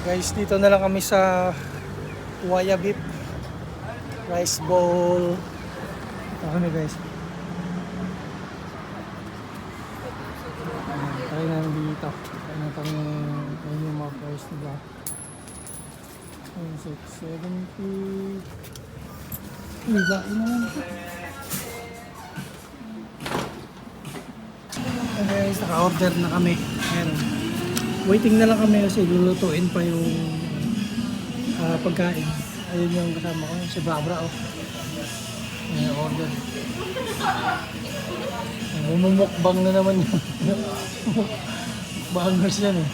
Guys, dito na lang kami sa Waya Beef rice bowl. Ito kami guys. Try na dito. Try na itong yung mga price nila. 670. Liba naman. Guys, naka-order na kami. Ayan. Waiting na lang kami kasi lulutuin pa yung pagkain. Ayun yung kasama ko, si Babra. Oh. Ayan, order. Mumukbang na naman yun. Bangers yan eh.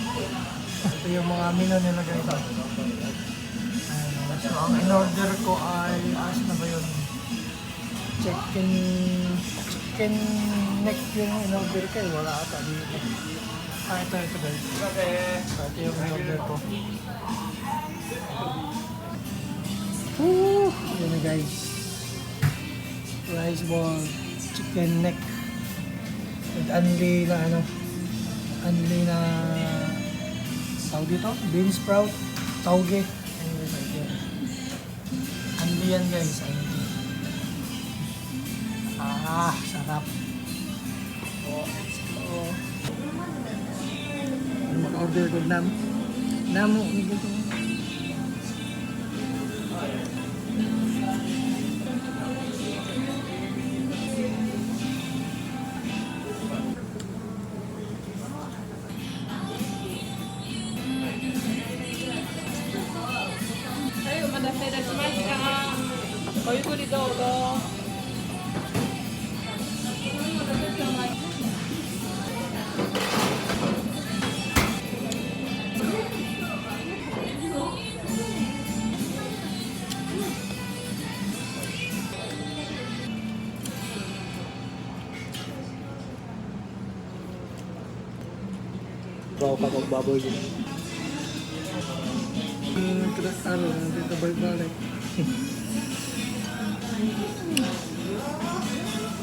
Ito yung mga menu nila ganito. So ang in-order ko ay, na ba yun? Chicken neck yung in-order ko eh. Wala ata dito. Ito guys. So ito yung in-order ko. Yun na guys. Rice ball, chicken neck. With only na only na tawag dito, bean sprout, tauge. Only yan guys, only. Sarap. Mag-order ko namo dito. Bawa pa magbaboy din. Dito balik.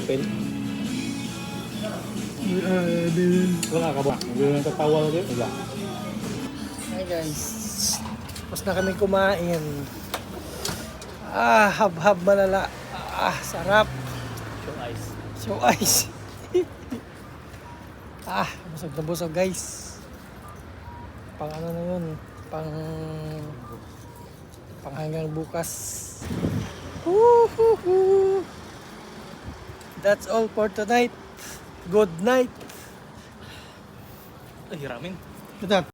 Pen? Wala ka ba? Hindi na tatawa na din? Wala. Hi guys. Tapos na kami kumain. Hab-hab malala. Sarap. Show ice. Busog na busog guys. Pang ano na yun. Pang hanggang bukas. Woohoo! That's all for tonight. Good night. Hiramin. Good night.